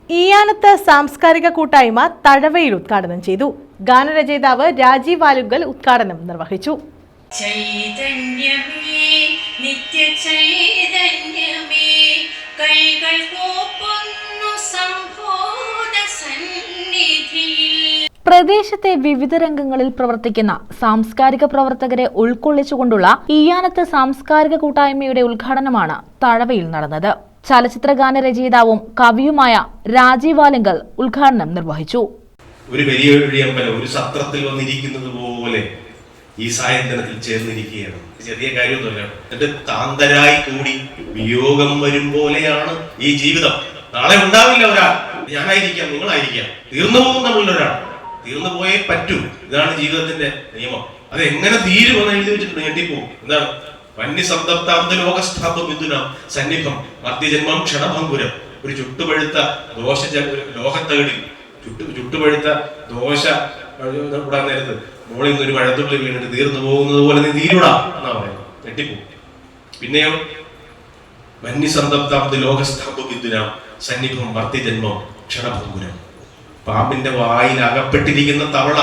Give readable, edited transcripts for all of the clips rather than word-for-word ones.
ഈയാനത്ത് സാംസ്കാരിക കൂട്ടായ്മ തഴവയിൽ ഉദ്ഘാടനം ചെയ്തു. ഗാനരചയിതാവ് രാജീവ് ആലുങ്കൽ ഉദ്ഘാടനം നിർവഹിച്ചു. പ്രദേശത്തെ വിവിധ രംഗങ്ങളിൽ പ്രവർത്തിക്കുന്ന സാംസ്കാരിക പ്രവർത്തകരെ ഉൾക്കൊള്ളിച്ചുകൊണ്ടുള്ള ഈയാനത്ത് സാംസ്കാരിക കൂട്ടായ്മയുടെ ഉദ്ഘാടനമാണ് തഴവയിൽ നടന്നത്. ചലച്ചിത്ര ഗാന രചയിതാവും കവിയുമായ രാജീവ് ആലുങ്കൽ ഉദ്ഘാടനം നിർവഹിച്ചു. ഒരു വലിയ ഒരു സത്രത്തിൽ വന്നിരിക്കുന്നത് പോലെ ഈ സായന്തനത്തിൽ ചേർന്നിരിക്കുകയാണ്. ചെറിയ കാര്യമൊന്നുമല്ല. എന്നിട്ട് താന്തരായി കൂടി വിയോഗം വരും പോലെയാണ് ഈ ജീവിതം. നാളെ ഉണ്ടാവില്ല ഒരാൾ. ഞാനായിരിക്കാം, നിങ്ങളായിരിക്കാം. തീർന്നു പോകും നമ്മളിലൊരാൾ. തീർന്നു പോയേ പറ്റൂ. ഇതാണ് ജീവിതത്തിന്റെ നിയമം. അത് എങ്ങനെ തീരുമെന്ന് എഴുതി വെച്ചിട്ടുണ്ട്. ഞെട്ടിപ്പോവും. എന്താണ്? സന്നിഭം മർത്യജന്മം ക്ഷണഭംഗുരം. ഒരു ചുട്ടുപഴുത്ത ദോശ ലോഹത്തകടിൽ ചുട്ടുപഴുത്ത ദോശ കൂടാൻ നേരത്ത് മോളിൽ നിന്ന് ഒരു മഴത്തുള്ളി വീണിട്ട് തീർന്നു പോകുന്നത് പോലെ നീ തീരുടാ എന്നാ പറയുന്നത്. ഞെട്ടിപ്പോവും. പിന്നെയോ വന്യസന്തപ്താബ്ദ ലോകസ്തംഭവിദ്യുനാം സന്നിഭം മർത്യജന്മം ക്ഷണഭംഗുരം. പാമ്പിന്റെ വായിൽ അകപ്പെട്ടിരിക്കുന്ന തവള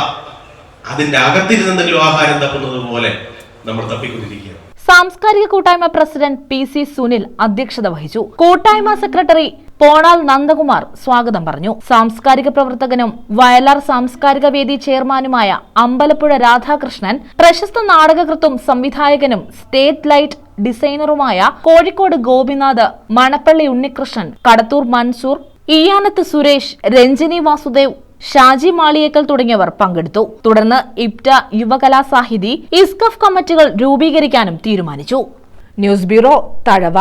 അതിന്റെ അകത്തിരുന്നെന്തെങ്കിലും ആഹാരം തപ്പുന്നത് പോലെ നമ്മൾ തപ്പിക്കൊണ്ടിരിക്കുക. സാംസ്കാരിക കൂട്ടായ്മ പ്രസിഡന്റ് പി.സി. സുനിൽ അധ്യക്ഷത വഹിച്ചു. കൂട്ടായ്മ സെക്രട്ടറി പോണാൽ നന്ദകുമാർ സ്വാഗതം പറഞ്ഞു. സാംസ്കാരിക പ്രവർത്തകനും വയലാർ സാംസ്കാരിക വേദി ചെയർമാനുമായ അമ്പലപ്പുഴ രാധാകൃഷ്ണൻ, പ്രശസ്ത നാടകകൃത്തും സംവിധായകനും സ്റ്റേറ്റ് ലൈറ്റ് ഡിസൈനറുമായ കോഴിക്കോട് ഗോപിനാഥ്, മണപ്പള്ളി ഉണ്ണികൃഷ്ണൻ, കടത്തൂർ മൻസൂർ, ഈയാനത്ത് സുരേഷ്, രഞ്ജിനി വാസുദേവ്, ഷാജി മാളിയേക്കൽ തുടങ്ങിയവർ പങ്കെടുത്തു. തുടർന്ന് ഇപ്റ്റ യുവകലാസാഹിതി ഇസ്കഫ് കമ്മിറ്റികൾ രൂപീകരിക്കാനും തീരുമാനിച്ചു. News bureau, Thazhava.